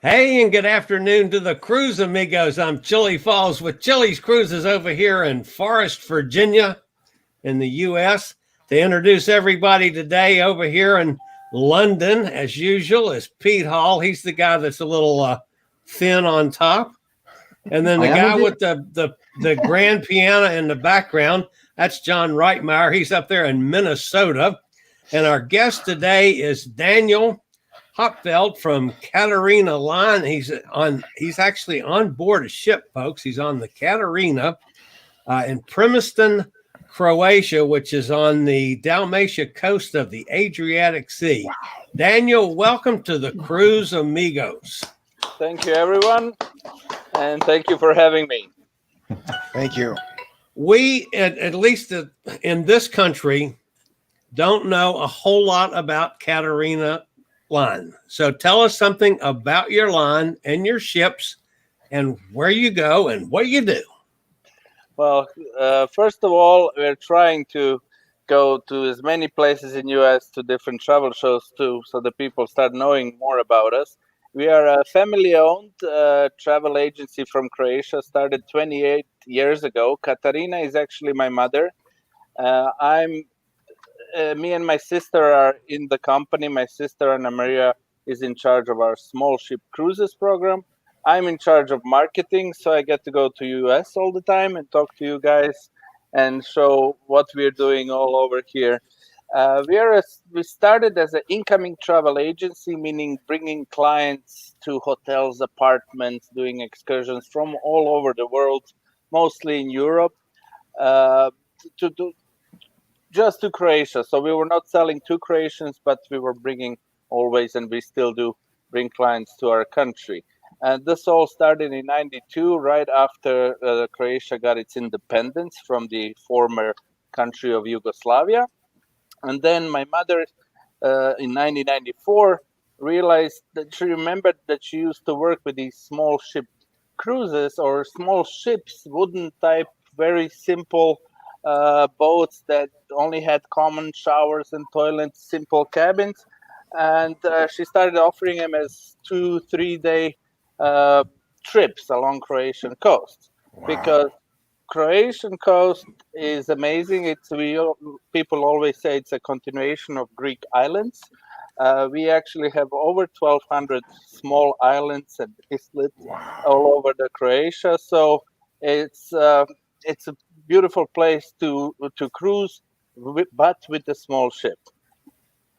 Hey, and good afternoon to the cruise amigos. I'm Chili Falls with Chili's Cruises over here in Forest, Virginia, in the U.S. To introduce everybody today over here in London, as usual, is Pete Hall. He's the guy that's a little thin on top. And then the guy with the grand piano in the background, that's John Reitmeyer. He's up there in Minnesota. And our guest today is Daniel Hauptfield from Katarina line. He's actually on board a ship, folks. He's on the Katarina in Primosten, Croatia, which is on the Dalmatia coast of the Adriatic Sea. Wow. Daniel, welcome to the Cruise Amigos. Thank you, everyone, and thank you for having me. Thank you. We, at least in this country, don't know a whole lot about Katarina line. So tell us something about your line and your ships and where you go and what you do. Well, first of all, we're trying to go to as many places in U.S. to different travel shows too, so the people start knowing more about us. We are a family-owned travel agency from Croatia, started 28 years ago. Katarina is actually my mother. Me and my sister are in the company. My sister, Anna Maria, is in charge of our small ship cruises program. I'm in charge of marketing, so I get to go to US all the time and talk to you guys and show what we're doing all over here. We started as an incoming travel agency, meaning bringing clients to hotels, apartments, doing excursions from all over the world, mostly in Europe, just to Croatia. So we were not selling to Croatians, but we were bringing always, and we still do bring clients to our country. And this all started in '92, right after Croatia got its independence from the former country of Yugoslavia. And then my mother, in 1994, realized that she remembered that she used to work with these small ship cruises or small ships, wooden type, very simple boats that only had common showers and toilets, simple cabins. And she started offering them as 2-3 day trips along Croatian coast. Wow. Because Croatian coast is amazing. People always say it's a continuation of Greek islands. We actually have over 1,200 small islands and islets all over the Croatia. So it's a beautiful place to cruise, but with a small ship.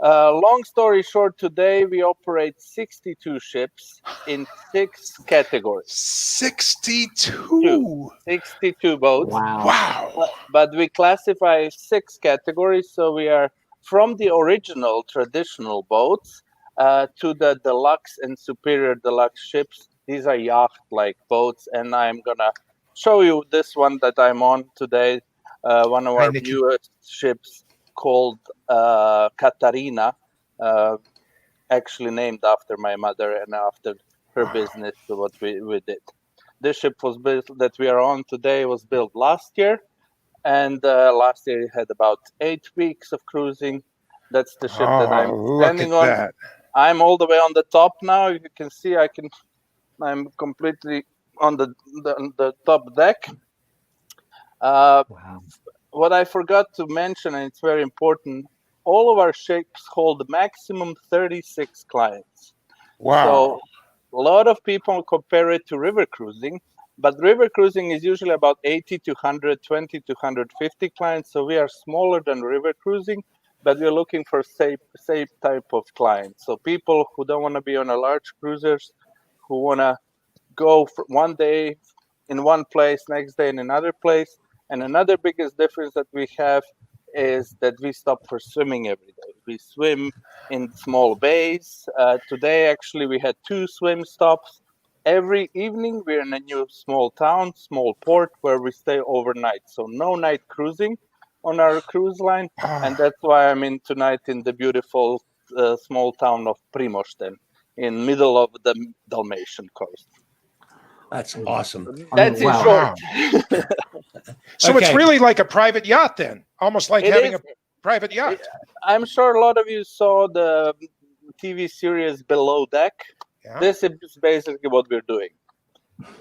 Long story short, today we operate 62 ships in 6 categories. 62 boats. Wow. But we classify 6 categories. So we are from the original traditional boats to the deluxe and superior deluxe ships. These are yacht-like boats, and I'm going to show you this one that I'm on today, one of our newest ships called Katarina, actually named after my mother and after her business, what we did. This ship was built, that we are on today, was built last year, and last year it had about 8 weeks of cruising. That's the ship that I'm standing on. That. I'm all the way on the top now. You can see I'm completely on the top deck. Wow. What I forgot to mention, and it's very important, all of our ships hold maximum 36 clients. Wow. So a lot of people compare it to river cruising, but river cruising is usually about 80 to 120 to 150 clients. So we are smaller than river cruising, but we're looking for safe type of clients. So people who don't want to be on a large cruisers, who want to go for one day in one place, next day in another place. And another biggest difference that we have is that we stop for swimming every day. We swim in small bays. Today, actually, we had 2 swim stops. Every evening, we're in a new small town, small port, where we stay overnight. So no night cruising on our cruise line. And that's why I'm in tonight in the beautiful small town of Primosten, in middle of the Dalmatian coast. That's awesome. That's in short. So it's really like a private yacht then, almost like having a private yacht. I'm sure a lot of you saw the TV series Below Deck. Yeah. This is basically what we're doing.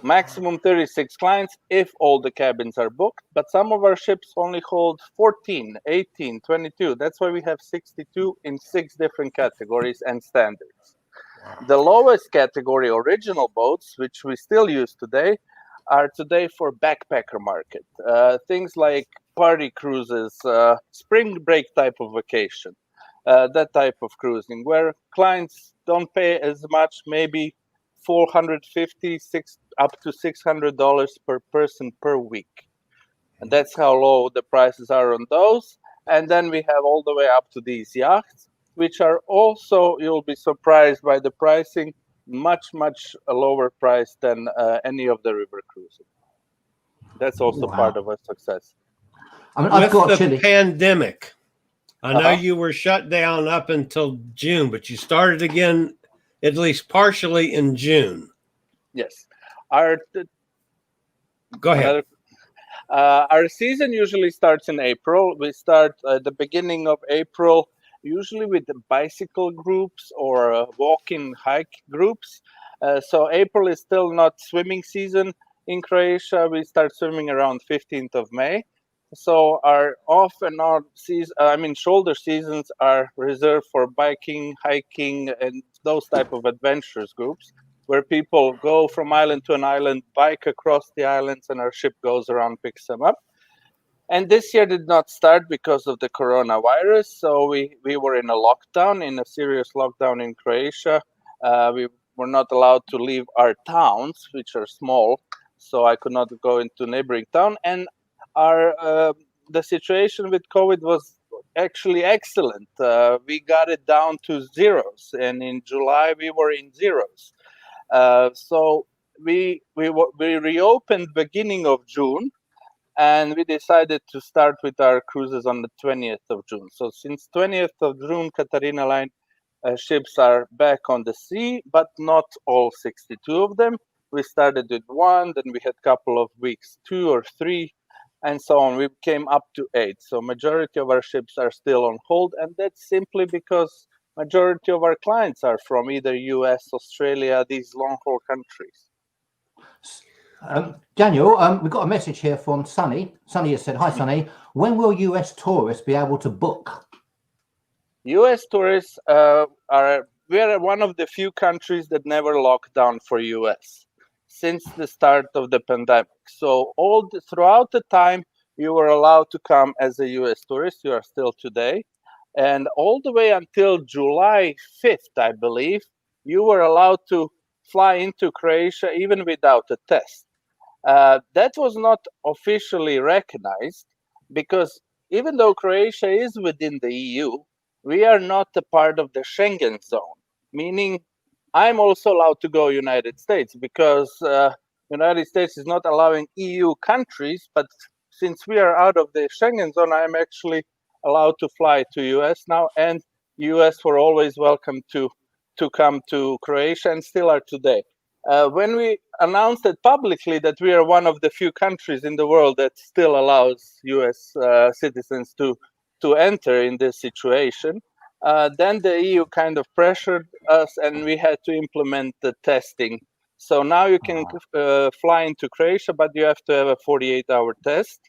Maximum 36 clients if all the cabins are booked, but some of our ships only hold 14, 18, 22. That's why we have 62 in 6 different categories and standards. Wow. The lowest category, original boats, which we still use today, are today for backpacker market. Things like party cruises, spring break type of vacation, that type of cruising, where clients don't pay as much, maybe $450 up to $600 per person per week. And that's how low the prices are on those. And then we have all the way up to these yachts, which are also, you'll be surprised by the pricing, much lower price than any of the river cruising. That's also part of our success. I mean, I've got With the Chile. pandemic, I know you were shut down up until June, but you started again at least partially in June. Yes. Go ahead. Our season usually starts in April. We start at the beginning of April, usually with the bicycle groups or walking hike groups. So April is still not swimming season in Croatia. We start swimming around 15th of May. So our off and on season, shoulder seasons are reserved for biking, hiking, and those type of adventures groups, where people go from island to an island, bike across the islands, and our ship goes around, picks them up. And this year did not start because of the coronavirus. So we were in a serious lockdown in Croatia. We were not allowed to leave our towns, which are small. So I could not go into neighboring town. And the situation with COVID was actually excellent. We got it down to zeros. And in July, we were in zeros. So we reopened beginning of June, and we decided to start with our cruises on the 20th of June. So since 20th of June, Katarina line ships are back on the sea, but not all 62 of them. We started with 1, then we had a couple of weeks 2 or 3, and so on. We came up to 8. So majority of our ships are still on hold, and that's simply because majority of our clients are from either US, Australia, these long-haul countries. Daniel, we've got a message here from Sunny. Sunny has said, "Hi, Sunny. When will US tourists be able to book?" US tourists we're one of the few countries that never locked down for US since the start of the pandemic. So throughout the time you were allowed to come as a US tourist. You are still today. And all the way until July 5th, I believe, you were allowed to fly into Croatia even without a test. That was not officially recognized because even though Croatia is within the EU, we are not a part of the Schengen zone, meaning I'm also allowed to go United States because United States is not allowing EU countries, but since we are out of the Schengen zone, I'm actually allowed to fly to US now, and US were always welcome to come to Croatia and still are today. When we announced it publicly that we are one of the few countries in the world that still allows US citizens to enter in this situation, then the EU kind of pressured us and we had to implement the testing. So now you can fly into Croatia, but you have to have a 48-hour test.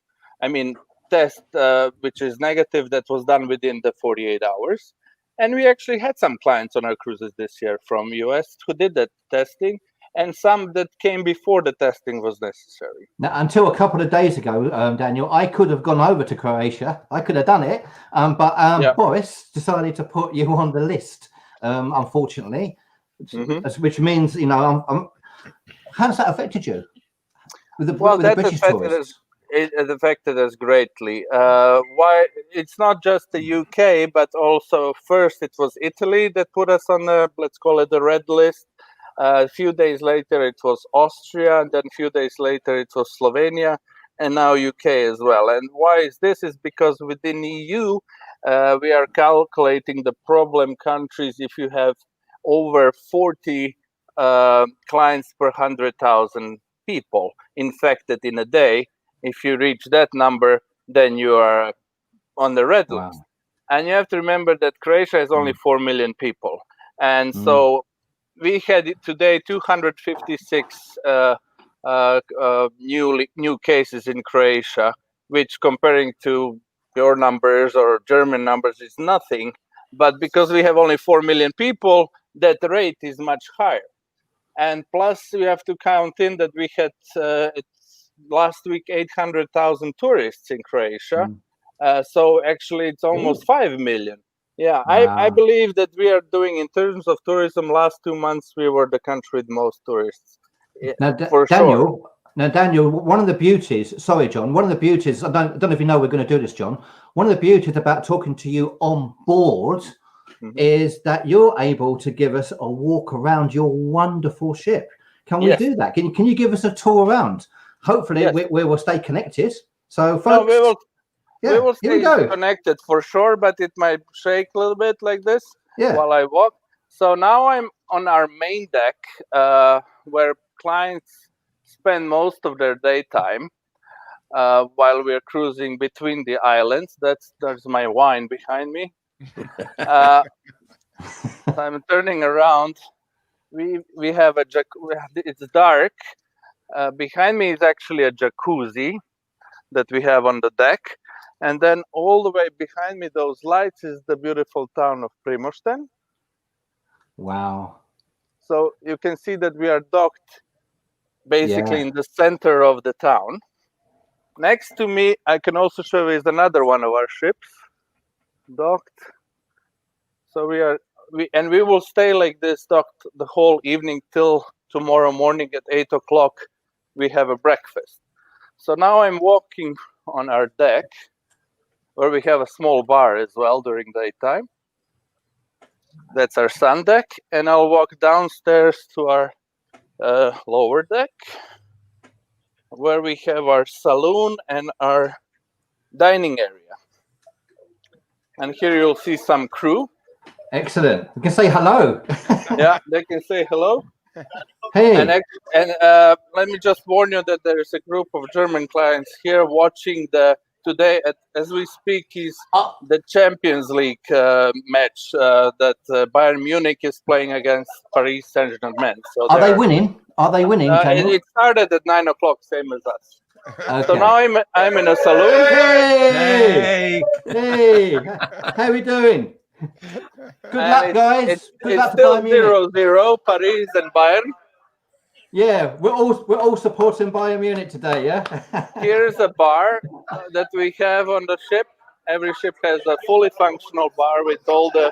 Test which is negative, that was done within the 48 hours. And we actually had some clients on our cruises this year from US who did that testing, and some that came before the testing was necessary. Now, until a couple of days ago, Daniel, I could have gone over to Croatia. I could have done it, but Boris decided to put you on the list, unfortunately, which means, how's that affected you? With the British tourists? It affected us greatly. Why? It's not just the UK, but also first it was Italy that put us on the, let's call it the red list. A few days later it was Austria, and then a few days later it was Slovenia, and now UK as well. And why is this? Is because within EU we are calculating the problem countries if you have over 40 clients per 100,000 people infected in a day. If you reach that number, then you are on the red list. And you have to remember that Croatia has only 4 million people. And so we had today 256 new cases in Croatia, which comparing to your numbers or German numbers is nothing. But because we have only 4 million people, that rate is much higher. And plus, we have to count in that we had last week 800,000 tourists in Croatia. So actually, it's almost 5 million. Yeah, Wow. I believe that we are doing, in terms of tourism, last 2 months, we were the country with most tourists. Now, for Daniel, sure. Now, Daniel, one of the beauties, sorry, John, one of the beauties, I don't know if you know we're going to do this, John. One of the beauties about talking to you on board is that you're able to give us a walk around your wonderful ship. Can we do that? Can you give us a tour around? Hopefully, we will stay connected. So, folks, we will stay connected for sure, but it might shake a little bit like this while I walk. So now I'm on our main deck, where clients spend most of their daytime while we're cruising between the islands. There's my wine behind me. I'm turning around. We have a it's dark. Behind me is actually a jacuzzi that we have on the deck, and then all the way behind me, those lights, is the beautiful town of Primosten. Wow! So you can see that we are docked basically in the center of the town. Next to me, I can also show you, is another one of our ships docked. So we will stay like this docked the whole evening till tomorrow morning at 8 o'clock. We have a breakfast. So now I'm walking on our deck, where we have a small bar as well during daytime. That's our sun deck, and I'll walk downstairs to our lower deck, where we have our saloon and our dining area. And here you'll see some crew. Excellent. We can say hello. Yeah, they can say hello. Hey. And let me just warn you that there is a group of German clients here watching today, as we speak, is the Champions League match that Bayern Munich is playing against Paris Saint-Germain. So are they winning? Are they winning? It started at 9 o'clock, same as us. Okay. So now I'm in a saloon. Hey! How are we doing? Good luck, guys. Good luck it's still 0-0, Paris and Bayern. Yeah, we're all supporting Bayern Munich today. Yeah. Here's a bar that we have on the ship. Every ship has a fully functional bar with all the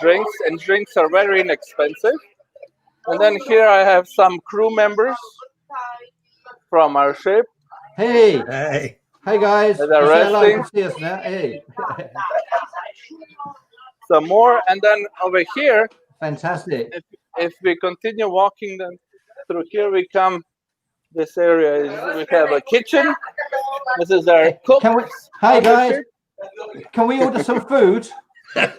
drinks, and drinks are very inexpensive. And then here I have some crew members from our ship. Hey guys. They're resting. See us now. Hey. Some more, and then over here. Fantastic. If we continue walking, then through here we come. This area we have a kitchen. This is our cook. Hi guys. Can we order some food?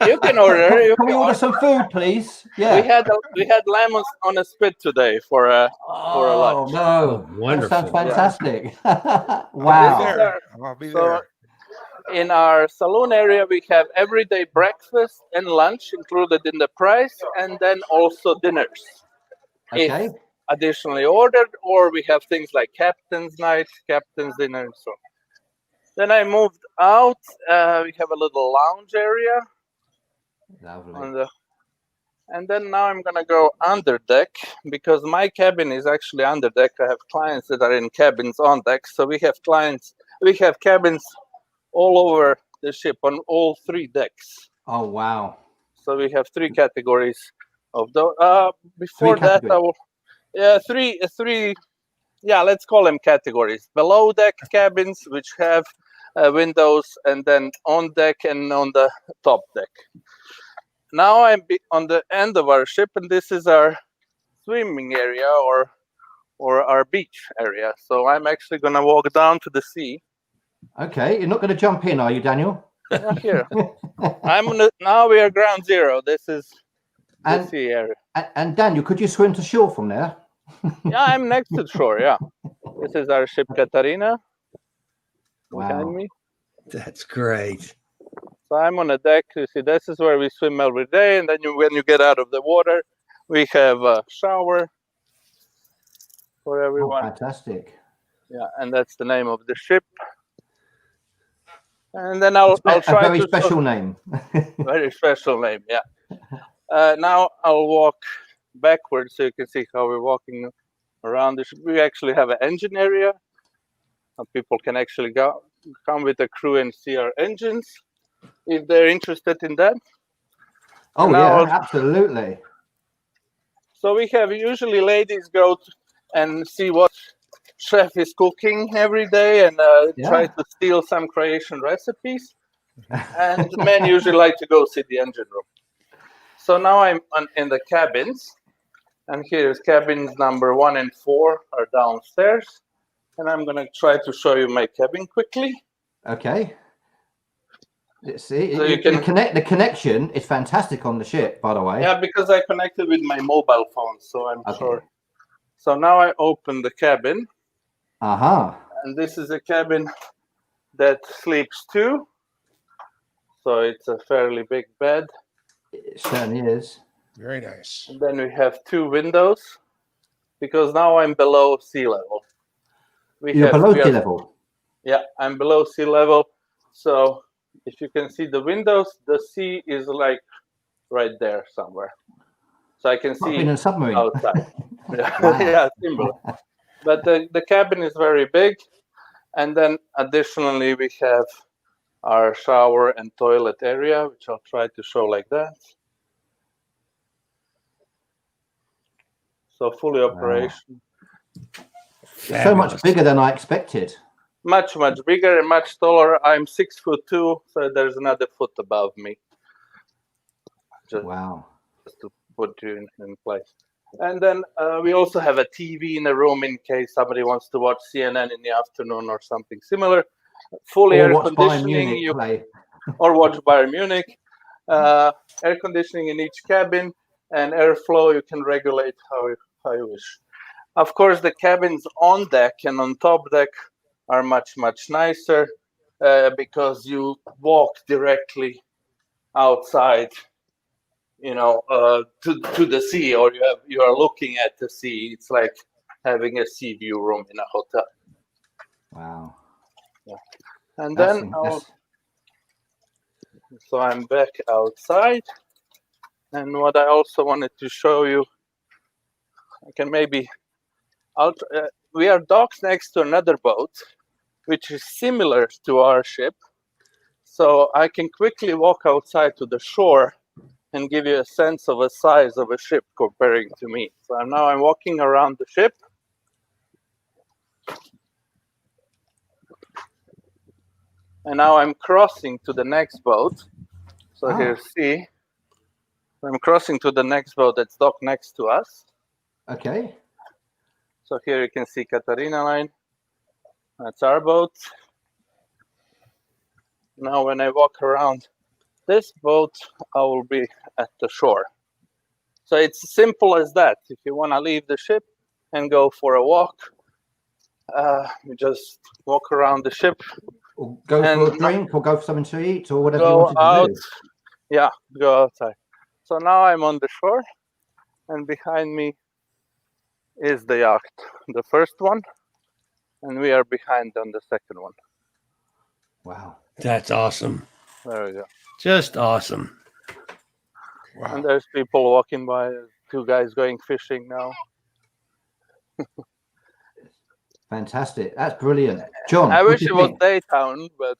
You can order. Can we order some food, please? Yeah. We had lamb on a spit today for a lunch. No, wonderful! That sounds fantastic. Wow. I'll be there. In our saloon area, we have everyday breakfast and lunch included in the price, and then also dinners. Okay. If additionally ordered, or we have things like captain's night, captain's dinner, and so on. Then I moved out. We have a little lounge area. Lovely. And then now I'm gonna go under deck, because my cabin is actually under deck. I have clients that are in cabins on deck. So we have cabins all over the ship on all 3 decks. Oh wow! So we have 3 categories of those. Before that, I will. Yeah, three. Yeah, let's call them categories. Below deck cabins, which have windows, and then on deck and on the top deck. Now I'm on the end of our ship, and this is our swimming area or our beach area. So I'm actually going to walk down to the sea. Okay, you're not going to jump in, are you, Daniel? Yeah, here. Now we are ground zero. This is the sea area. And Daniel, could you swim to shore from there? Yeah, I'm next to shore. Yeah, this is our ship Katarina. Wow. Behind me. That's great. So I'm on the deck. You see, this is where we swim every day, and then when you get out of the water, We have a shower for everyone. Fantastic. Yeah, and that's the name of the ship. And then I'll try a very special name. Very special name, yeah. Now I'll walk backwards so you can see how we're walking around the ship. We actually have an engine area. People can actually come with the crew and see our engines if they're interested in that. Oh, yeah, absolutely. So we have usually ladies go and see what chef is cooking every day and try to steal some Croatian recipes. And men usually like to go see the engine room. So now I'm in the cabins. And here's cabins number 1 and 4 are downstairs. And I'm going to try to show you my cabin quickly. Okay. Let's see. So the connection is fantastic on the ship, by the way. Yeah, because I connected with my mobile phone, so I'm sure. So now I open the cabin. And this is a cabin that sleeps 2. So it's a fairly big bed. It certainly is. Very nice. And then we have 2 windows because now I'm below sea level. You're below sea level? Yeah, I'm below sea level. So if you can see the windows, the sea is like right there somewhere. So I can see in a submarine. Outside. Yeah, similar. But the cabin is very big. And then additionally, we have our shower and toilet area, which I'll try to show like that. So fully operational. Fabulous. So much bigger than I expected. Much bigger and much taller. I'm 6'2", so there's another foot above me. Just to put you in place. And then we also have a TV in the room in case somebody wants to watch CNN in the afternoon or something similar. Fully air conditioning. Or watch Bayern Munich. Air conditioning in each cabin and airflow you can regulate how you wish. Of course, the cabins on deck and on top deck are much nicer because you walk directly outside, to the sea, or you are looking at the sea. It's like having a sea view room in a hotel. Wow. Yeah. And then so I'm back outside, and what I also wanted to show you, we are docked next to another boat, which is similar to our ship. So I can quickly walk outside to the shore and give you a sense of a size of a ship comparing to me. So now I'm walking around the ship. And now I'm crossing to the next boat. So here, see, I'm crossing to the next boat that's docked next to us. Okay. So here you can see Katarina line. That's our boat. Now when I walk around this boat, I will be at the shore. So it's simple as that. If you want to leave the ship and go for a walk, you just walk around the ship. Or go for a drink, or go for something to eat, or whatever you want to do. Yeah, go outside. So now I'm on the shore, and behind me is the yacht, the first one, and we are behind on the second one. Wow. That's awesome. There we go. Just awesome. Wow. And there's people walking by, 2 guys going fishing now. Fantastic. That's brilliant. John, I wish it was daytime, but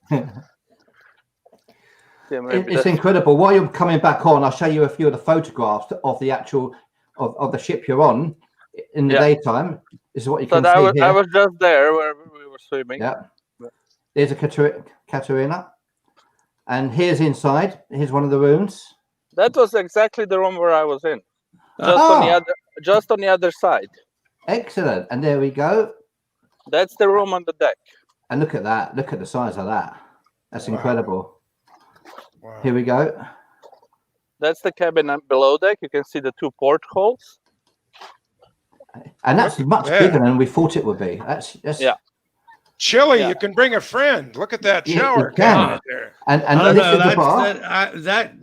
it's incredible. While you're coming back on, I'll show you a few of the photographs of the actual of the ship you're on in the daytime. This is what you can see here. I was just there where we were swimming. Yeah. There's a Katarina. And here's inside. Here's one of the rooms. That was exactly the room where I was in. Just on the other side. Excellent. And there we go. That's the room on the deck. And look at that. Look at the size of that. That's incredible. Wow. Here we go. That's the cabin below deck. You can see the 2 portholes. And that's much bigger than we thought it would be. That's yeah. Chili, you can bring a friend. Look at that shower cabinet there. And this is the bar.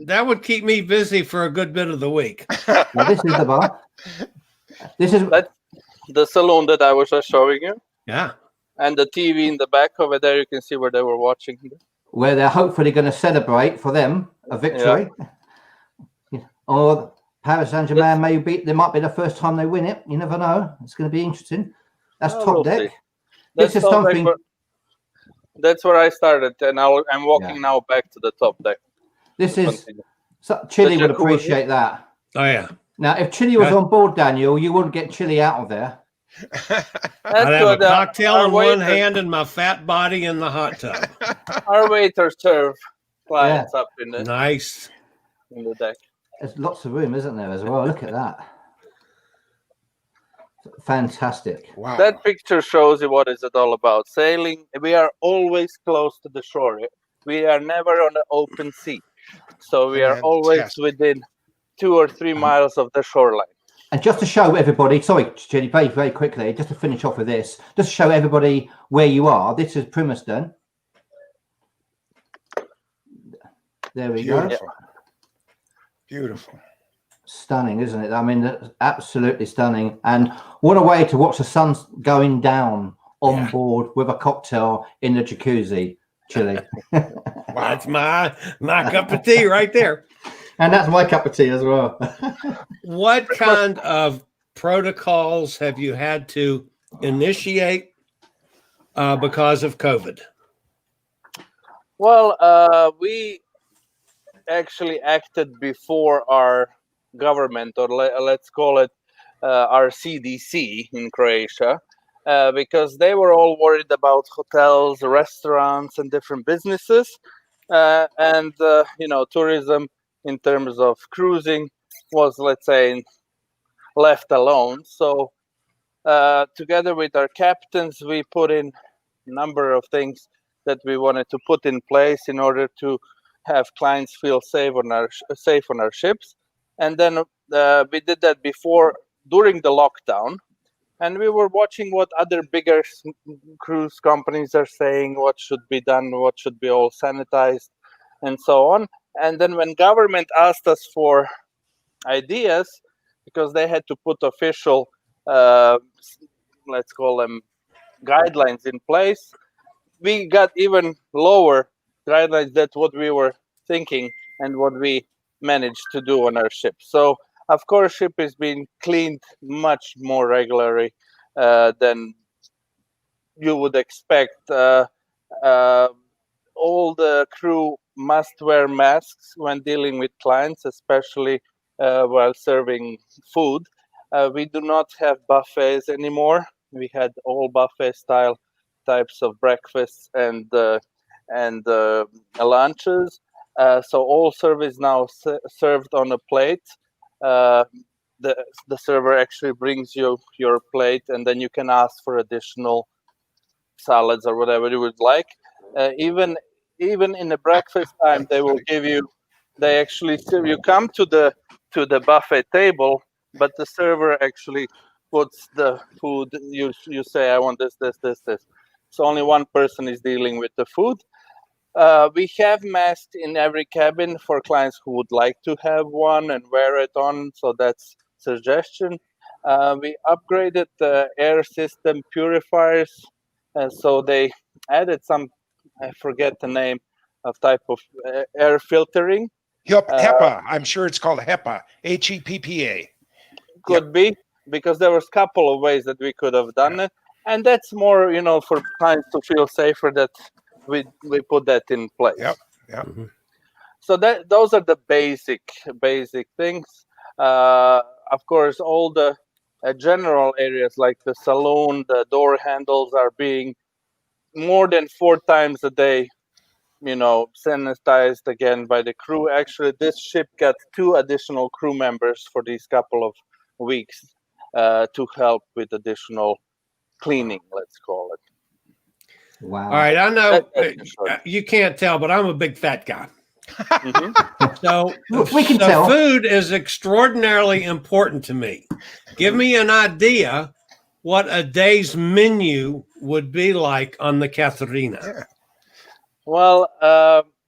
That would keep me busy for a good bit of the week. Well, this is the bar. This is the saloon that I was just showing you. Yeah. And the TV in the back over there, you can see where they were watching. Where they're hopefully going to celebrate for them a victory. Yeah. Or Paris Saint-Germain there might be the first time they win it. You never know. It's going to be interesting. That's top deck. This is something. That's where I started, and I'm walking now back to the top deck. This is Chili would appreciate that. Oh yeah. Now, if Chili was on board, Daniel, you wouldn't get Chili out of there. I'd have a cocktail in one hand and my fat body in the hot tub. Our waiters serve clients up in the in the deck. There's lots of room, isn't there, as well? Look at that. Fantastic. Wow. That picture shows you what is it all about. Sailing, we are always close to the shore. We are never on the open sea. So we are always within 2 or 3 miles of the shoreline. And just to show everybody, sorry, Chili, very, very quickly, just to finish off with this, just to show everybody where you are. This is Primosten. There we go. Beautiful. Stunning, isn't it? I mean, that's absolutely stunning. And what a way to watch the sun going down on board with a cocktail in the jacuzzi, Chili. That's my cup of tea right there. And that's my cup of tea as well. What kind of protocols have you had to initiate because of COVID? Well, we actually acted before our government, or let's call it our CDC in Croatia, because they were all worried about hotels, restaurants, and different businesses, and tourism in terms of cruising was, let's say, left alone. So together with our captains, we put in a number of things that we wanted to put in place in order to have clients feel safe on our ships. And then we did that during the lockdown, and we were watching what other bigger cruise companies are saying, what should be done, what should be all sanitized, and so on. And then when government asked us for ideas, because they had to put official, let's call them guidelines in place, we got even lower guidelines than what we were thinking and what we managed to do on our ship. So, of course, ship is being cleaned much more regularly than you would expect. All the crew must wear masks when dealing with clients, especially while serving food. We do not have buffets anymore. We had all buffet style types of breakfasts and lunches. So all service now served on a plate. The server actually brings you your plate, and then you can ask for additional salads or whatever you would like. Even in the breakfast time, they will give you. They actually serve. You come to the buffet table, but the server actually puts the food. You say, I want this. So only one person is dealing with the food. We have masks in every cabin for clients who would like to have one and wear it on. So that's suggestion. We upgraded the air system purifiers, and so they added some. I forget the name of type of air filtering. HEPA. I'm sure it's called HEPA. HEPPA. Could be, because there was a couple of ways that we could have done it, and that's more, for clients to feel safer that we put that in place. Yep. Mm-hmm. So those are the basic things. Of course, all the general areas like the saloon, the door handles are being more than 4 times a day, sanitized again by the crew. Actually, this ship got 2 additional crew members for these couple of weeks to help with additional cleaning, let's call it. Wow. All right, I know you can't tell, but I'm a big fat guy. Mm-hmm. So we can tell. Food is extraordinarily important to me. Give me an idea what a day's menu would be like on the Katarina. Yeah. Well,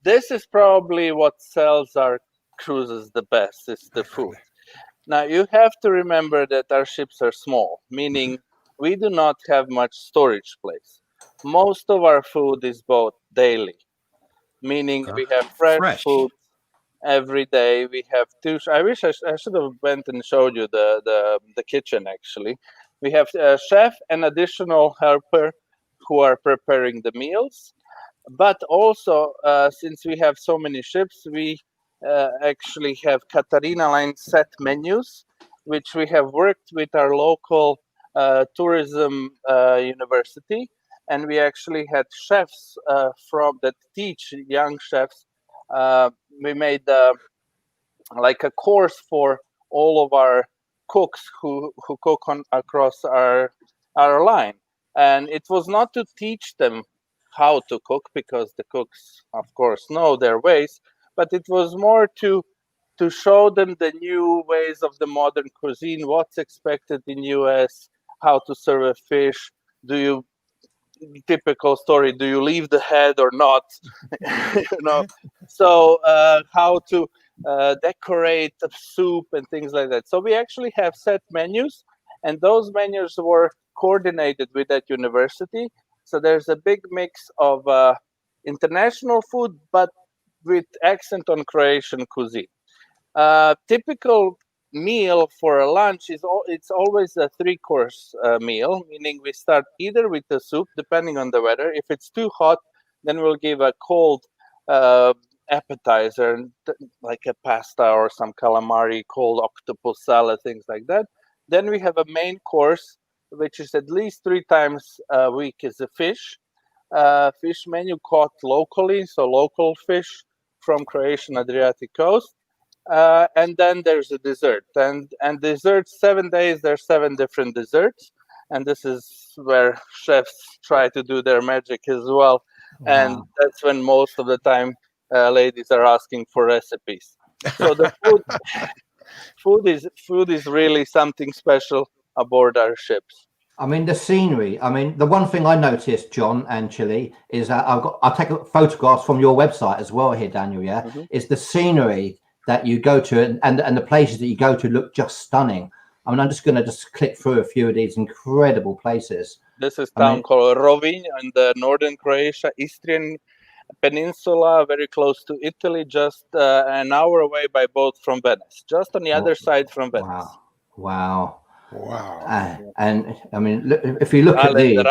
this is probably what sells our cruises the best, is the food. Now, you have to remember that our ships are small, meaning we do not have much storage place. Most of our food is bought daily, meaning we have fresh food every day. We have two. I wish I should have went and showed you the kitchen. Actually, we have a chef and additional helper who are preparing the meals. But also, since we have so many ships, we actually have Katarina line set menus, which we have worked with our local tourism university, and we actually had chefs from that teach young chefs. We made like a course for all of our cooks who cook across our line, and it was not to teach them how to cook, because the cooks, of course, know their ways, but it was more to show them the new ways of the modern cuisine, what's expected in US, how to serve a fish. Typical story, do you leave the head or not? So how to decorate the soup and things like that. So we actually have set menus, and those menus were coordinated with that university. So there's a big mix of international food, but with accent on Croatian cuisine. Typical meal for a lunch it's always a 3-course meal, meaning we start either with the soup, depending on the weather. If it's too hot, then we'll give a cold appetizer, like a pasta or some calamari, cold octopus salad, things like that. Then we have a main course, which is at least 3 times a week, is a fish menu caught locally, so local fish from Croatian Adriatic coast. And then there's a dessert, and desserts, 7 days, there's 7 different desserts, and this is where chefs try to do their magic as well. Wow. And that's when most of the time ladies are asking for recipes. So the food is really something special aboard our ships. I mean, the scenery. I mean, the one thing I noticed, John and Chile, is that I'll take photographs from your website as well here, Daniel. Yeah, is the scenery that you go to, and the places that you go to look just stunning. I mean, I'm just going to click through a few of these incredible places. This is a town called Rovinj in the northern Croatia, Istrian Peninsula, very close to Italy, just an hour away by boat from Venice, just on the other side from Venice. Wow. And I mean, if you look at these,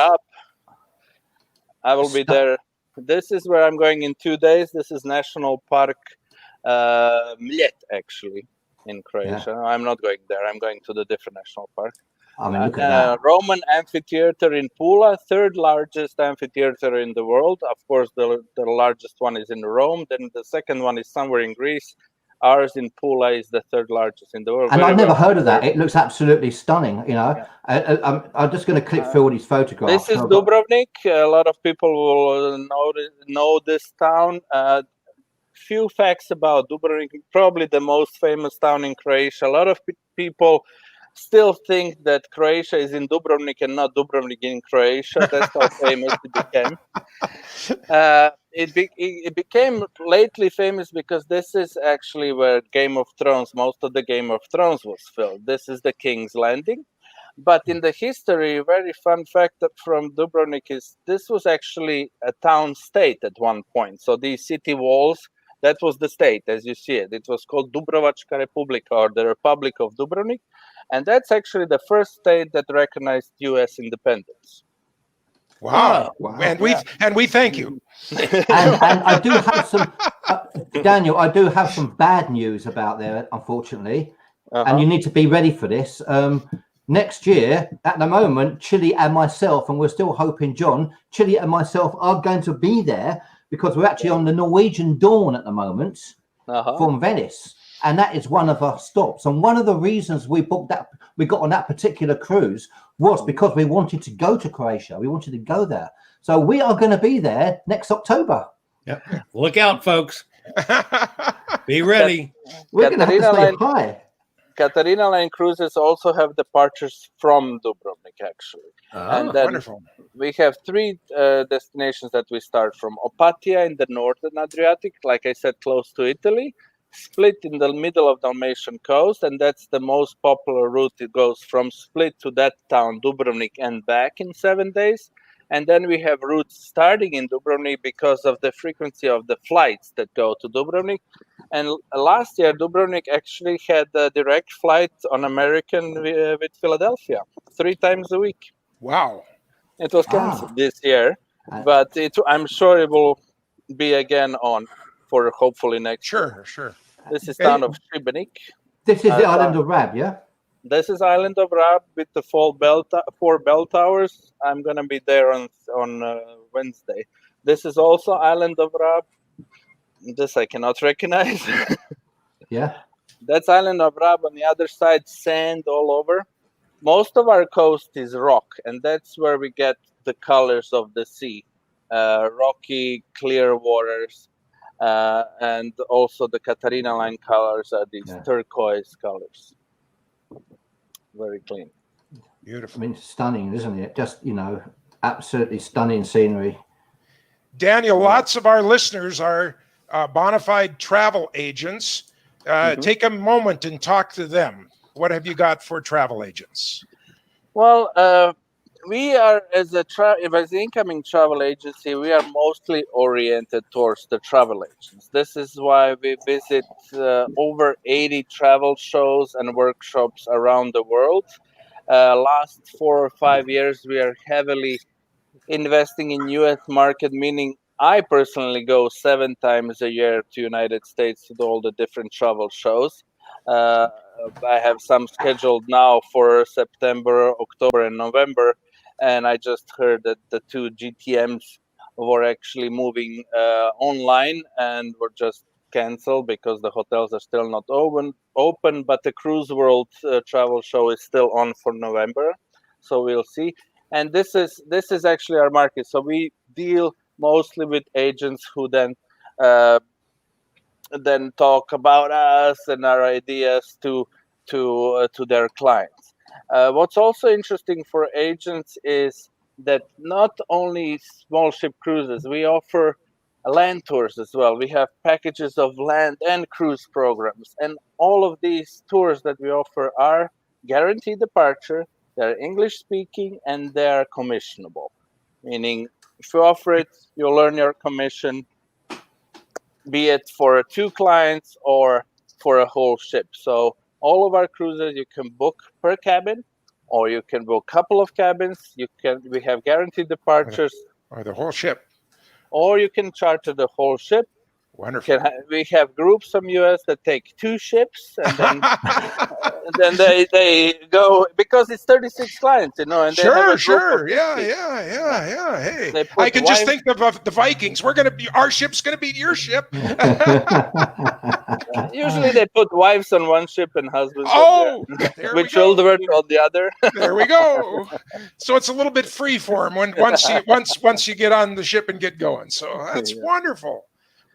I will be there. This is where I'm going in 2 days. This is National Park Mljet, actually, in Croatia. Yeah. I'm not going there. I'm going to the different national park. I mean, look at that. Roman Amphitheater in Pula, 3rd largest amphitheater in the world. Of course, the largest one is in Rome. Then the second one is somewhere in Greece. Ours in Pula is the 3rd largest in the world. And I've never heard of that. It looks absolutely stunning. You know, yeah. I'm just going to click through all these photographs. This is Dubrovnik. A lot of people will know this town. Few facts about Dubrovnik. Probably the most famous town in Croatia. A lot of people still think that Croatia is in Dubrovnik and not Dubrovnik in Croatia. That's how famous it became. It became lately famous because this is actually where Game of Thrones, most of the Game of Thrones was filmed. This is the King's Landing. But in the history, a very fun fact from Dubrovnik is this was actually a town state at one point. So these city walls, that was the state, as you see it. It was called Dubrovačka Republika, or the Republic of Dubrovnik. And that's actually the first state that recognized U.S. independence. Wow. And we thank you. and I do have some, Daniel, I do have some bad news about there, unfortunately. And you need to be ready for this. Next year, at the moment, Chile and myself, and we're still hoping, John, Chile and myself are going to be there because we're actually on the Norwegian Dawn at the moment from Venice. And that is one of our stops. And one of the reasons we got on that particular cruise was because we wanted to go to Croatia. We wanted to go there. So we are going to be there next October. Yeah. Look out, folks. Be ready. We're going to have to stay high. Katarina Line cruises also have departures from Dubrovnik. actually. Oh, and then wonderful. we have 3 destinations that we start from. Opatija in the northern Adriatic, like I said, close to Italy. Split in the middle of Dalmatian coast, and that's the most popular route. It goes from Split to that town, Dubrovnik, and back in 7 days. And then we have routes starting in Dubrovnik because of the frequency of the flights that go to Dubrovnik. And last year, Dubrovnik actually had a direct flight on American with Philadelphia 3 times a week. Wow. It was canceled this year, but I'm sure it will be again on for hopefully next year. Sure. This is town of Šibenik. This is the island of Rab, yeah? This is island of Rab with the 4 bell towers. I'm gonna be there on Wednesday. This is also island of Rab. This I cannot recognize. Yeah. That's island of Rab. On the other side, sand all over. Most of our coast is rock, and that's where we get the colors of the sea. Rocky, clear waters. And also the Katarina line colors are these turquoise colors. Very clean. Beautiful. I mean, stunning, isn't it? Just, absolutely stunning scenery. Daniel, lots of our listeners are bona fide travel agents. Take a moment and talk to them. What have you got for travel agents? Well, we are, as the incoming travel agency, we are mostly oriented towards the travel agents. This is why we visit over 80 travel shows and workshops around the world. Last 4 or 5 years, we are heavily investing in U.S. market, meaning I personally go 7 times a year to United States to do all the different travel shows. I have some scheduled now for September, October, and November. And I just heard that the 2 GTMs were actually moving online and were just canceled because the hotels are still not open. But the Cruise World travel show is still on for November, so we'll see. And this is actually our market. So we deal mostly with agents who then talk about us and our ideas to their clients. What's also interesting for agents is that not only small ship cruises, we offer land tours as well. We have packages of land and cruise programs, and all of these tours that we offer are guaranteed departure, they're English speaking, and they're commissionable. Meaning, if you offer it, you'll earn your commission, be it for 2 clients or for a whole ship. So all of our cruises you can book per cabin, or you can book a couple of cabins. We have guaranteed departures, or the whole ship, or you can charter the whole ship. Wonderful. We have groups from US that take 2 ships, and then they go, because it's 36 clients, and they have a sure. Yeah. Hey, I can just think of the Vikings. Our ship's gonna beat your ship. Usually they put wives on one ship and husbands with children on the other. There we go. So it's a little bit free form once you get on the ship and get going. So that's wonderful.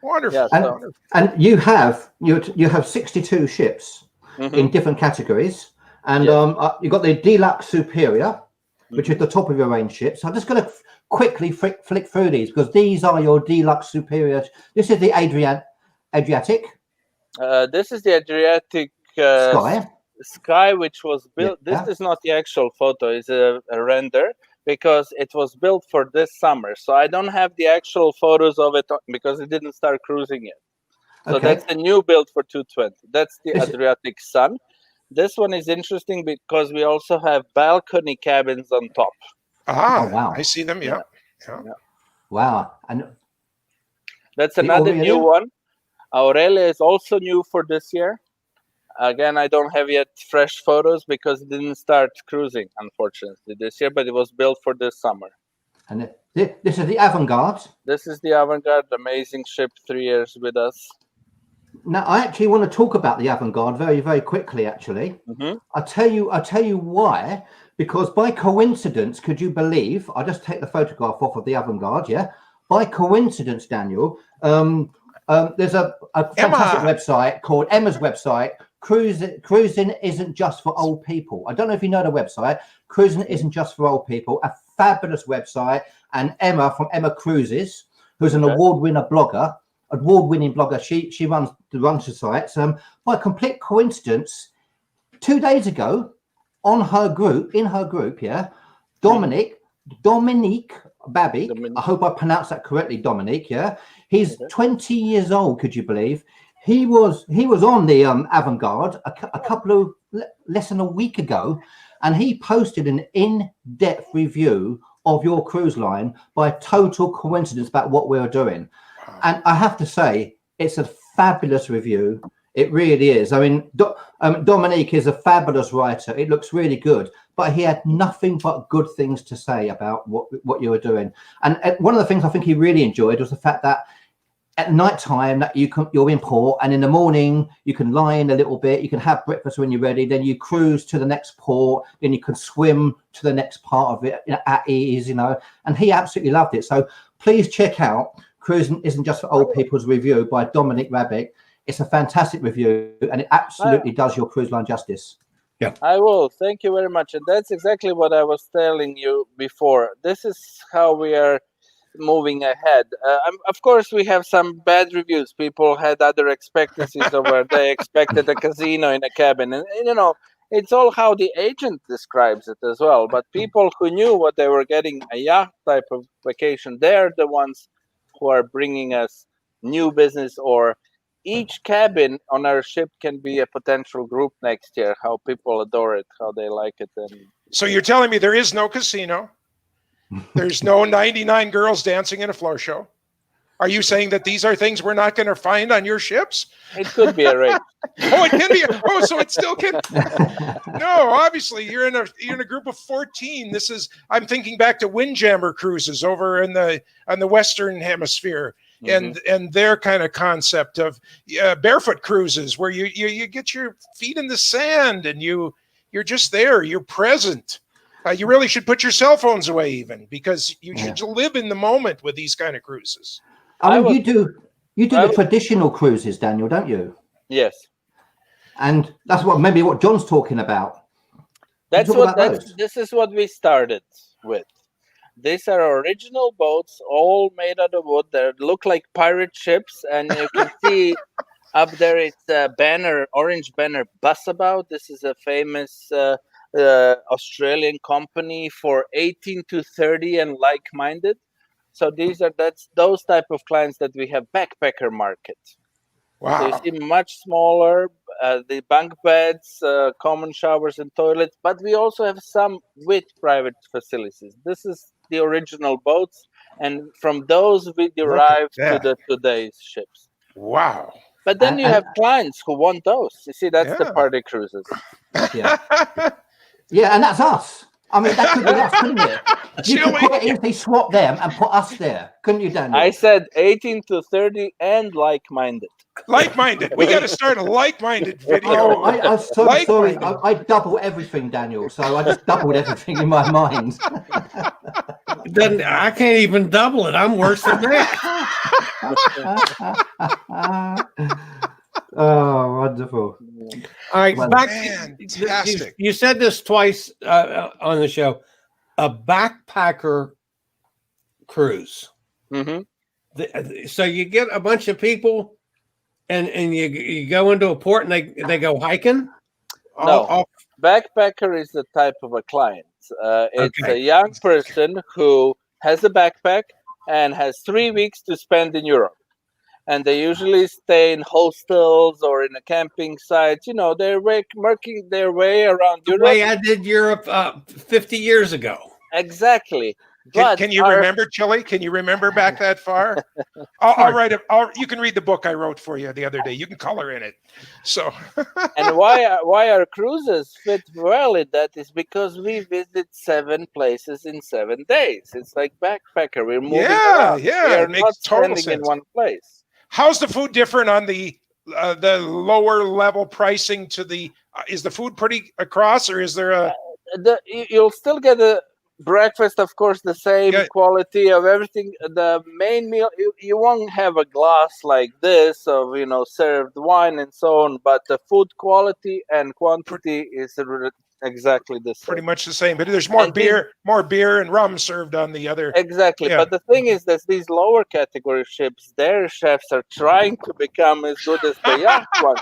Wonderful. Yeah, and you have 62 ships in different categories, and you've got the Deluxe Superior, which is the top of your range ships. I'm just going to quickly flick through these because these are your Deluxe Superior. This is the Adriatic. This is the Adriatic Sky, which was built. This is not the actual photo; it's a render, because it was built for this summer. So I don't have the actual photos of it because it didn't start cruising yet. So that's the new build for 220. That's the Adriatic Sun. This one is interesting because we also have balcony cabins on top. Wow. I see them. Yeah. Wow. And that's another new one. Aurelia is also new for this year. Again, I don't have yet fresh photos because it didn't start cruising, unfortunately, this year, but it was built for this summer. And this is the Avantgarde. This is the Avantgarde, amazing ship, 3 years with us. Now, I actually want to talk about the Avantgarde very, very quickly, actually. I'll tell you why. Because by coincidence, could you believe, I'll just take the photograph off of the Avantgarde, by coincidence, Daniel, there's a fantastic website called Emma's website cruising isn't just for old people. I don't know if you know the website. Cruising isn't just for old people. A fabulous website. And Emma from Emma Cruises, who's an award-winning blogger, she runs the sites. By complete coincidence, 2 days ago, in her group, Dominic Babby, I hope I pronounced that correctly, Dominic, he's 20 years old, could you believe? He was on the Avant-Garde a couple of less than a week ago, and he posted an in-depth review of your cruise line by total coincidence about what we were doing. And I have to say, it's a fabulous review. It really is. I mean, Dominique is a fabulous writer. It looks really good, but he had nothing but good things to say about what you were doing. And one of the things I think he really enjoyed was the fact that at night time that you're in port, and in the morning you can lie in a little bit, you can have breakfast when you're ready, then you cruise to the next port, then you can swim to the next part of it at ease, and he absolutely loved it. So please check out Cruising Isn't Just for Old People's review by Dominic Rabic. It's a fantastic review, and it absolutely does your cruise line justice. Yeah, I will. Thank you very much. And that's exactly what I was telling you before. This is how we are moving ahead. Of course, we have some bad reviews. People had other expectancies of where they expected a casino in a cabin. And, it's all how the agent describes it as well. But people who knew what they were getting, a yacht type of vacation, they're the ones who are bringing us new business, or each cabin on our ship can be a potential group next year, how people adore it, how they like it. And so you're telling me there is no casino? There's no 99 girls dancing in a floor show? Are you saying that these are things we're not going to find on your ships? It could be arranged. It can be. So it still can. No, obviously you're in a group of 14. I'm thinking back to Windjammer cruises over on the Western Hemisphere. And their kind of concept of barefoot cruises, where you get your feet in the sand and you're just there, you're present. You really should put your cell phones away, even, because you should live in the moment with these kind of cruises. You do the traditional cruises, Daniel, don't you? Yes. And that's what John's talking about. This is what we started with. These are original boats, all made out of wood. They look like pirate ships, and you can see up there it's a orange banner, Bussabout. This is a famous Australian company for 18 to 30 and like-minded. So that's those type of clients that we have backpacker market. Wow. So you see much smaller, the bunk beds, common showers and toilets, but we also have some with private facilities. This is the original boats, and from those we derive to today's ships. Wow. But then you have clients who want those. You see, that's the party cruises. Yeah. Yeah, and that's us. I mean, that could be us, couldn't it? You could quite easily swap them and put us there, couldn't you, Daniel? I said 18 to 30 and like-minded. Like-minded. We got to start a like-minded video. I'm so sorry. I double everything, Daniel. So I just doubled everything in my mind. I can't even double it. I'm worse than that. Oh, wonderful. All right, fantastic. You said this twice on the show. A backpacker cruise. Mm-hmm. So you get a bunch of people, and you go into a port, and they go hiking. No, backpacker is the type of a client. It's a young person who has a backpack and has 3 weeks to spend in Europe. And they usually stay in hostels or in a camping site. They're working their way around Europe. The way I did Europe 50 years ago. Exactly. Can you remember, Chile? Can you remember back that far? I'll write it. You can read the book I wrote for you the other day. You can color in it. So. And why our cruises fit well in that is because we visit 7 places in 7 days. It's like backpacker. We're moving around. Yeah, we are it makes not total standing sense. in one place. How's the food different on the lower level pricing to the? Is the food pretty across, or is there a? You'll still get breakfast, of course, the same quality of everything. The main meal, you won't have a glass like this of served wine and so on, but the food quality and quantity is exactly the same. Pretty much the same, but there's more beer and rum served on the other. Exactly, but the thing is that these lower category ships, their chefs are trying to become as good as the yacht ones.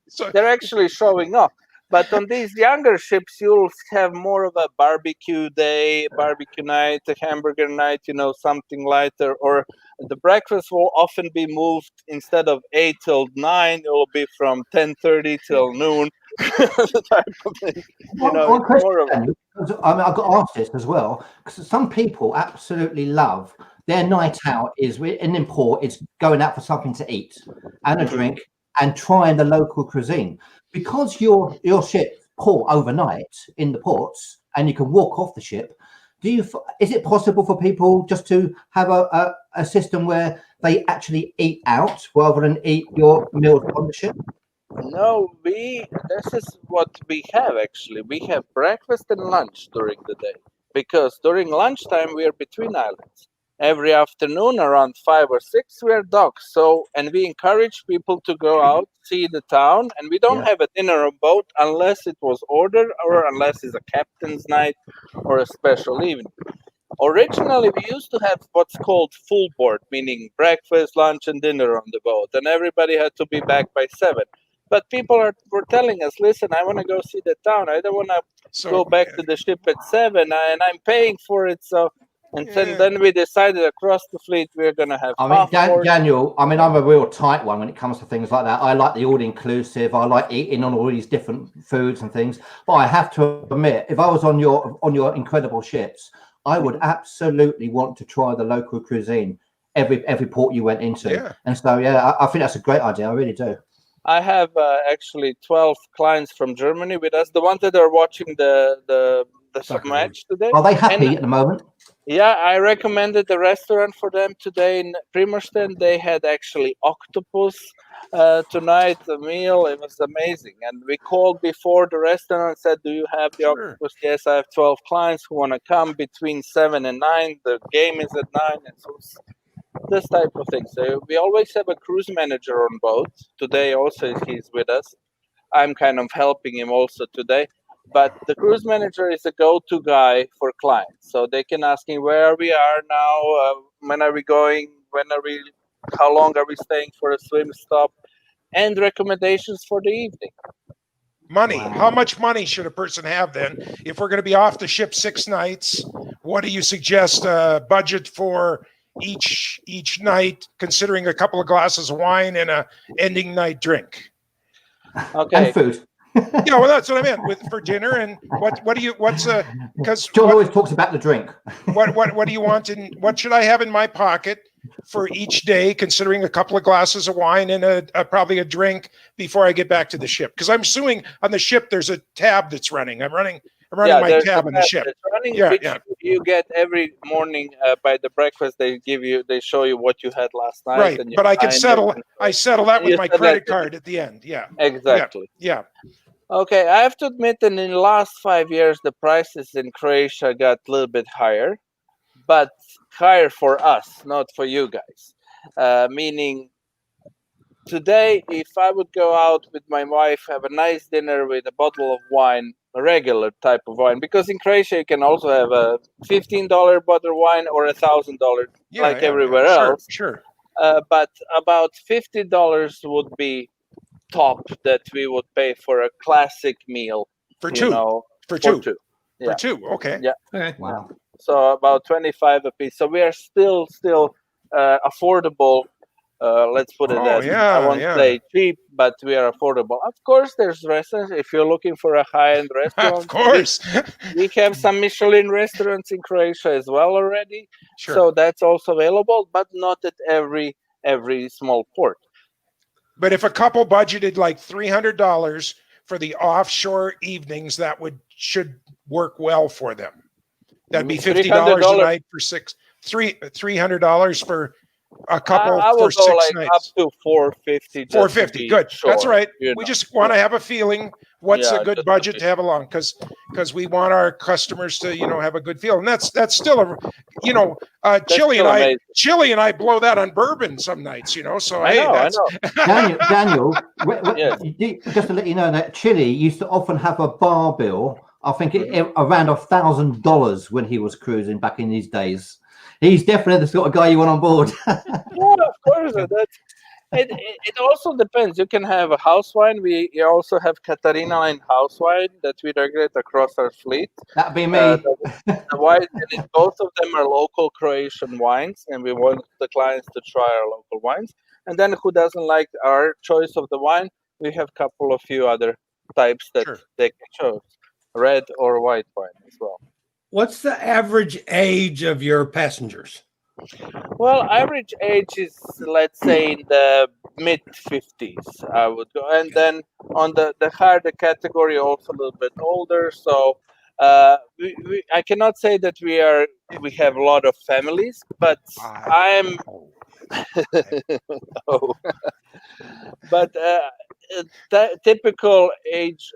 So they're actually showing off. But on these younger ships, you'll have more of a barbecue day, barbecue night, a hamburger night, something lighter. Or the breakfast will often be moved instead of 8 till 9, it will be from 10:30 till noon. The type of thing. One question, I've got to ask this as well, because some people absolutely love their night out is in port, it's going out for something to eat and a drink and trying the local cuisine. Because your ship port overnight in the ports and you can walk off the ship, is it possible for people just to have a system where they actually eat out rather than eat your meals on the ship? No, this is what we have actually. We have breakfast and lunch during the day, because during lunchtime we are between islands. Every afternoon around 5 or 6 we are docks. And we encourage people to go out, see the town, and we don't have a dinner on boat unless it was ordered or unless it's a captain's night or a special evening. Originally, we used to have what's called full board, meaning breakfast, lunch, and dinner on the boat, and everybody had to be back by 7. But people were telling us, listen, I want to go see the town. I don't want to go back to the ship at 7, and I'm paying for it. Then we decided across the fleet we're going to have. Daniel, I'm a real tight one when it comes to things like that. I like the all-inclusive. I like eating on all these different foods and things. But I have to admit, if I was on your incredible ships, I would absolutely want to try the local cuisine every port you went into. Yeah. And so, I think that's a great idea. I really do. I have actually 12 clients from Germany with us. The ones that are watching the match today. Are they happy at the moment? Yeah, I recommended the restaurant for them today in Primosten. They had actually octopus tonight, the meal. It was amazing. And we called before the restaurant and said, do you have the octopus? Yes, I have 12 clients who want to come between 7 and 9. The game is at 9. And so this type of thing. So we always have a cruise manager on boat. Today also he's with us. I'm kind of helping him also today. But the cruise manager is a go-to guy for clients. So they can ask him where we are now, when are we going, how long are we staying for a swim stop, and recommendations for the evening. Money. Wow. How much money should a person have then? If we're going to be off the ship 6 nights, what do you suggest budget for each night, considering a couple of glasses of wine and a ending night drink? Okay. And food. Yeah, well, that's what I meant for dinner. And because John always talks about the drink. What do you want what should I have in my pocket for each day, considering a couple of glasses of wine and probably a drink before I get back to the ship? Because I'm assuming on the ship there's a tab that's running. I'm running my tab on the ship. You get every morning by the breakfast. They show you what you had last night. Right, but I can settle that with my credit card at the end. Yeah, exactly. Yeah. Okay, I have to admit that in the last 5 years, the prices in Croatia got a little bit higher, but higher for us, not for you guys. Meaning, today, if I would go out with my wife, have a nice dinner with a bottle of wine, a regular type of wine, because in Croatia you can also have a $15 bottle of wine or $1,000, everywhere else. Sure. But about $50 would be top that we would pay for a classic meal for two. For two. Yeah. For two. Okay. Yeah. Okay. Wow. So about 25 a piece. So we are still affordable. Let's put it I won't say cheap, but we are affordable. Of course, there's restaurants. If you're looking for a high-end restaurant, of course, we have some Michelin restaurants in Croatia as well already. Sure. So that's also available, but not at every small port. But if a couple budgeted like $300 for the offshore evenings, that should work well for them. That'd be $50 a night for $300 for a couple for 6 nights. Up to $450. $450. Good. That's right. We just want to have a feeling What's a good budget to have along? Because we want our customers to have a good feel, and that's still a Chili and I blow that on bourbon some nights, So I know. Daniel, Yes. Just to let you know that Chili used to often have a bar bill. I think around $1,000 when he was cruising back in his days. He's definitely the sort of guy you want on board. Yeah, of course. It also depends. You can have a house wine. We also have Katarina line house wine that we regulate across our fleet. That'd be me. The wine, both of them are local Croatian wines, and we want the clients to try our local wines. And then who doesn't like our choice of the wine, we have a few other types that they can choose, red or white wine as well. What's the average age of your passengers? Well, average age is, let's say, in the mid-50s, I would go. And then on the harder category, also a little bit older. So I cannot say that we have a lot of families, but I'm... But the typical age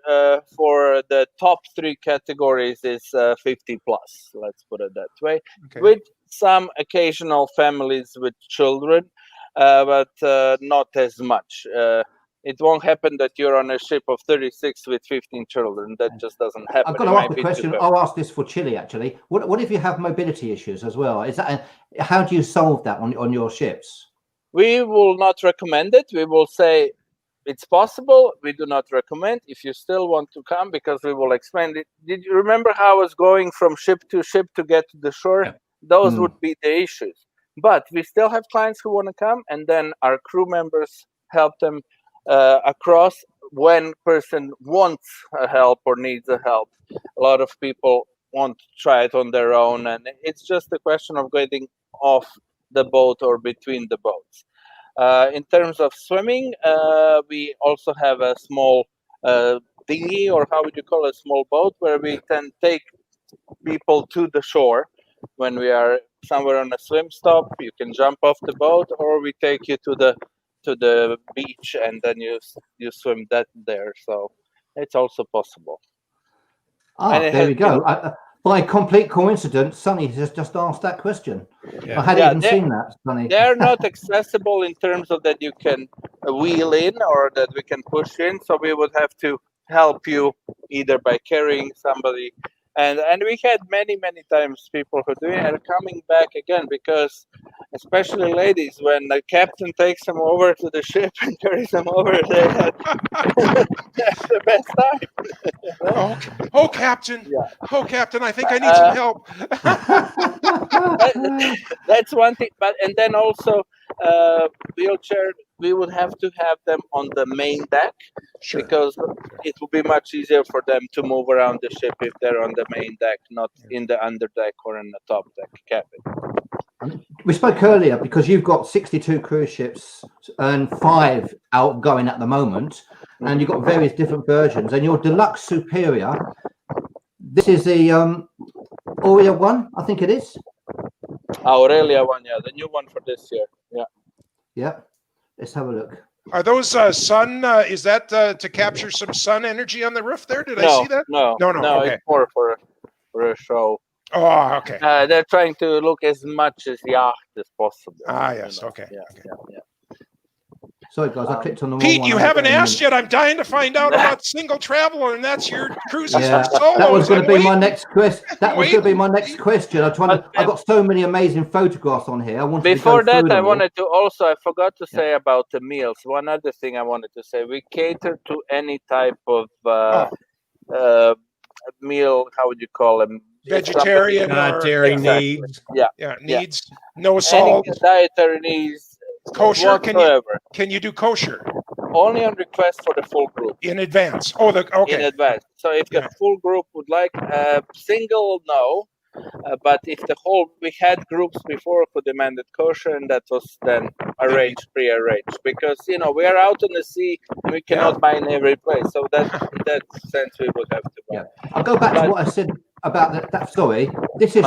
for the top three categories is 50 plus, let's put it that way, with some occasional families with children, but not as much. It won't happen that you're on a ship of 36 with 15 children. That just doesn't happen. I've got to ask the question. I'll ask this for Chile, actually. What if you have mobility issues as well? How do you solve that on your ships? We will not recommend it. We will say it's possible. We do not recommend. If you still want to come, because we will explain it. Did you remember how I was going from ship to get to the shore? Yeah. Those would be the issues. But we still have clients who want to come, and then our crew members help them across when person wants help or needs a help. A lot of people want to try it on their own, and it's just a question of getting off the boat or between the boats. In terms of swimming, we also have a small dinghy, or how would you call it, a small boat, where we can take people to the shore. When we are somewhere on a swim stop, you can jump off the boat, or we take you to the beach, and then you swim there. So it's also possible. There we go. By complete coincidence, Sonny has just asked that question. I hadn't even seen that, Sonny. They're not accessible in terms of that you can wheel in or that we can push in. So we would have to help you either by carrying somebody. And we had many times people who do it and coming back again, because especially ladies, when the captain takes them over to the ship and carries them over, they had the best time. Oh, Captain! Yeah. Oh, Captain! I think I need some help. That's one thing. And then also wheelchair. We would have to have them on the main deck, because it will be much easier for them to move around the ship if they're on the main deck, not in the underdeck or in the top deck cabin. We spoke earlier because you've got 62 cruise ships and 5 outgoing at the moment, and you've got various different versions. And your Deluxe Superior, this is the Aurelia one, I think it is. Aurelia one, the new one for this year. Yeah. Let's have a look. Are those sun? Is that to capture some sun energy on the roof there? Did I see that? No. Okay. It's more for a show. Oh, okay. They're trying to look as much as yacht as possible. Yes. Okay. Yeah. Sorry, guys, I clicked on the wrong Pete, one. you haven't asked yet. I'm dying to find out about Single Traveler, and that's your cruises for solos. That was going to be my next question. I've got so many amazing photographs on here. I wanted Before to go that, I forgot to say about the meals. One other thing I wanted to say: we cater to any type of meal. How would you call them? Vegetarian, dietary needs. Needs. No salt. Any dietary needs. Kosher? Can you do kosher? Only on request for the full group. In advance. In advance. So if the full group would like single, no. But if we had groups before who demanded kosher, and that was then pre-arranged, because we are out on the sea and we cannot buy in every place. So in that sense we would have to buy. Yeah. I'll go back to what I said about that. Sorry, this is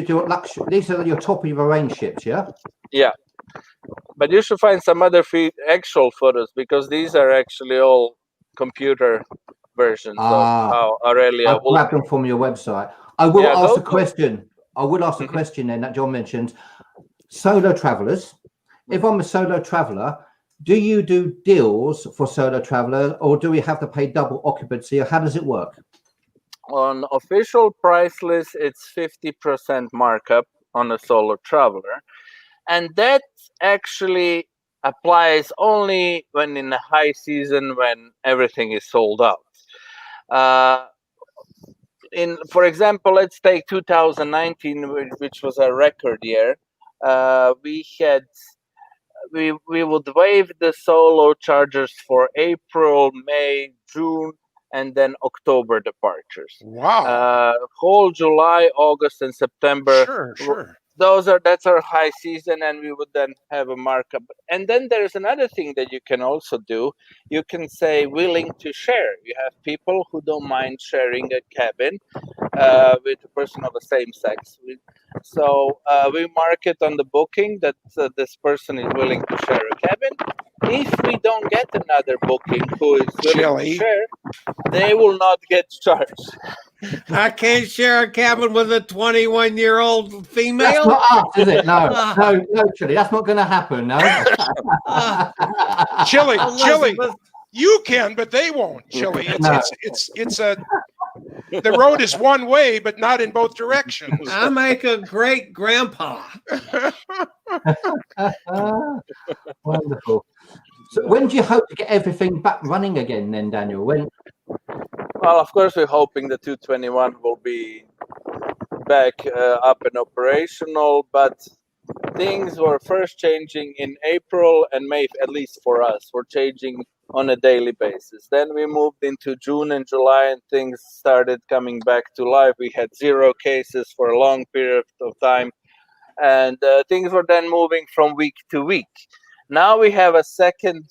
your luxury. These are your top of your range ships, yeah. Yeah. But you should find some other actual photos, because these are actually all computer versions of how Aurelia I'll grab them from your website. I will ask a question. I will ask a question then that John mentioned. Solo travelers. If I'm a solo traveler, do you do deals for solo traveler, or do we have to pay double occupancy, or how does it work? On official price list, it's 50% markup on a solo traveler, and that actually applies only when in the high season, when everything is sold out. For example, let's take 2019, which was a record year. We would waive the solo charges for April, May, June, and then October departures. Wow. Whole July, August, and September. Sure. That's our high season, and we would then have a markup. And then there's another thing that you can also do. You can say willing to share. You have people who don't mind sharing a cabin with a person of the same sex. So we mark it on the booking that this person is willing to share a cabin. If we don't get another booking who is willing to share, they will not get charged. I can't share a cabin with a 21-year-old female. That's not us, is it? No, Chili, that's not going to happen. No. Chili, you can, but they won't. Chili, it's a. The road is one way, but not in both directions. I make a great grandpa. Wonderful. So when do you hope to get everything back running again then, Daniel? When? Well, of course, we're hoping the 221 will be back up and operational, but things were first changing in April and May, at least for us. We're changing on a daily basis. Then we moved into June and July, and things started coming back to life. We had 0 cases for a long period of time, and things were then moving from week to week. Now we have a second,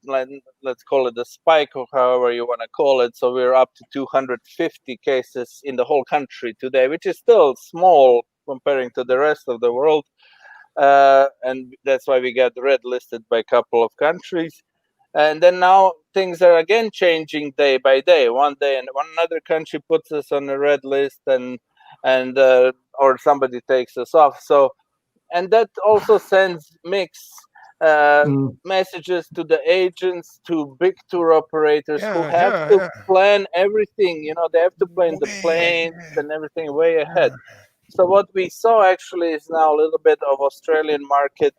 let's call it a spike, or however you want to call it. So we're up to 250 cases in the whole country today, which is still small comparing to the rest of the world. And that's why we got red listed by a couple of countries. And then now things are again changing day by day. One day and another country puts us on the red list, and or somebody takes us off. So, and that also sends mixed messages to the agents, to big tour operators who have to plan everything. You know, they have to plan the planes and everything way ahead. So what we saw actually is now a little bit of Australian market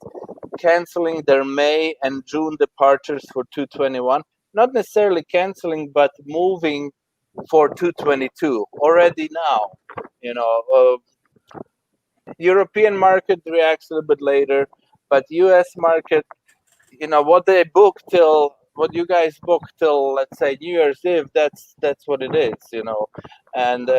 canceling their May and June departures for 221. Not necessarily canceling, but moving for 222 already now. You know, European market reacts a little bit later, but US market, you know, what they book till, what you guys book till, let's say New Year's Eve, that's what it is, you know, and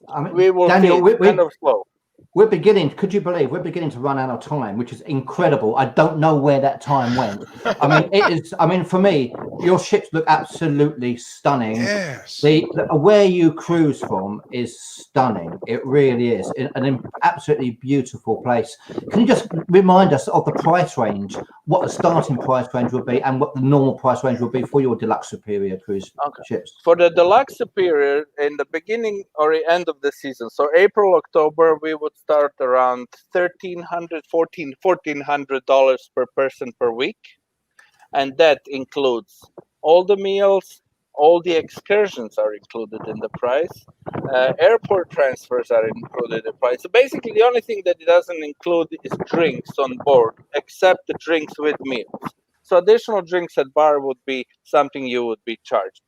I mean, we will Daniel, see kind of slow. We're beginning, could you believe we're beginning to run out of time, which is incredible. I don't know where that time went. I mean, it is, I mean, for me, your ships look absolutely stunning. Yes. Where you cruise from is stunning. It really is. An absolutely beautiful place. Can you just remind us of the price range, what the starting price range would be and what the normal price range would be for your Deluxe Superior cruise ships? For the Deluxe Superior, in the beginning or the end of the season, so April, October, we would start around $1,400 per person per week, and that includes all the meals, all the excursions are included in the price, airport transfers are included in the price. So basically the only thing that it doesn't include is drinks on board, except the drinks with meals. So additional drinks at bar would be something you would be charged.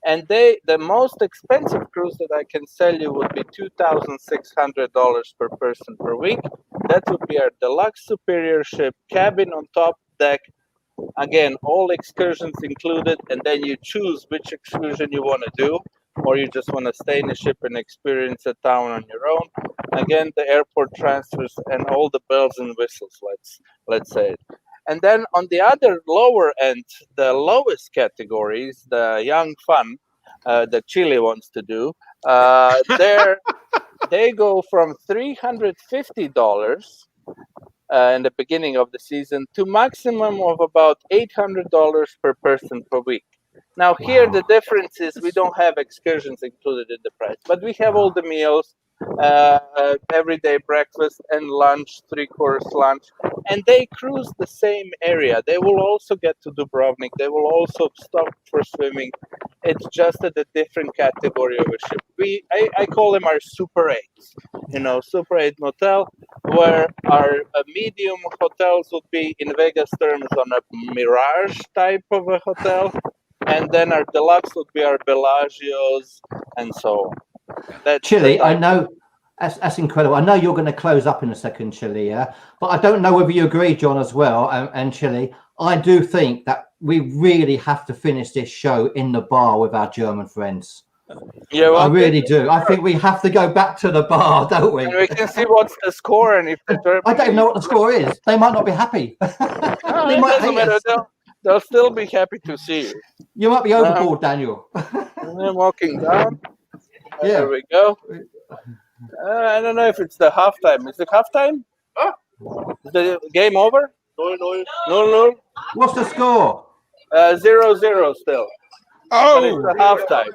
And the most expensive cruise that I can sell you would be $2,600 per person per week. That would be our Deluxe Superior ship, cabin on top, deck. Again, all excursions included, and then you choose which excursion you want to do, or you just want to stay in the ship and experience a town on your own. Again, the airport transfers and all the bells and whistles, let's say. And then on the other lower end, the lowest categories, the young fun that Chile wants to do, they go from $350 in the beginning of the season to maximum of about $800 per person per week. Now here the difference is we don't have excursions included in the price, but we have all the meals, everyday breakfast and lunch, 3-course lunch, and they cruise the same area. They will also get to Dubrovnik. They will also stop for swimming. It's just at a different category of a ship. I call them our Super 8s, Super 8 motel, where our medium hotels would be in Vegas terms on a Mirage type of a hotel. And then our deluxe would be our Bellagios and so on. That's Chile, I know that's incredible. I know you're going to close up in a second, Chile, yeah? But I don't know whether you agree, John, as well, and Chile. I do think that we really have to finish this show in the bar with our German friends. Yeah, well, I really do. I think we have to go back to the bar, don't we? And we can see what's the score. And if the I don't even know what the score is. They might not be happy. They might hate us. They'll still be happy to see you. You might be overboard, Daniel. I'm walking down. Yeah. There we go. I don't know if it's the halftime. Is it halftime? Is the game over? No. What's the score? 0-0 still. But it's the halftime.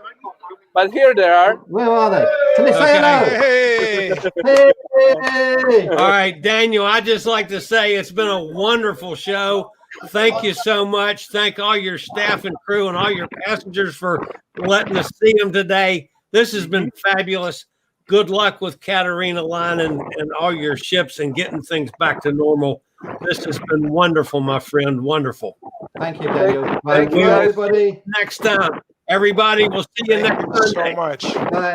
But here they are. Where are they? Can they say hello? Hey! All right, Daniel, I'd just like to say it's been a wonderful show. Thank you so much. Thank all your staff and crew and all your passengers for letting us see them today. This has been fabulous. Good luck with Katarina Line and all your ships and getting things back to normal. This has been wonderful, my friend. Wonderful. Thank you, Daniel. Thank you, everybody. Next time. Everybody, we'll see you next Sunday. So much. Bye.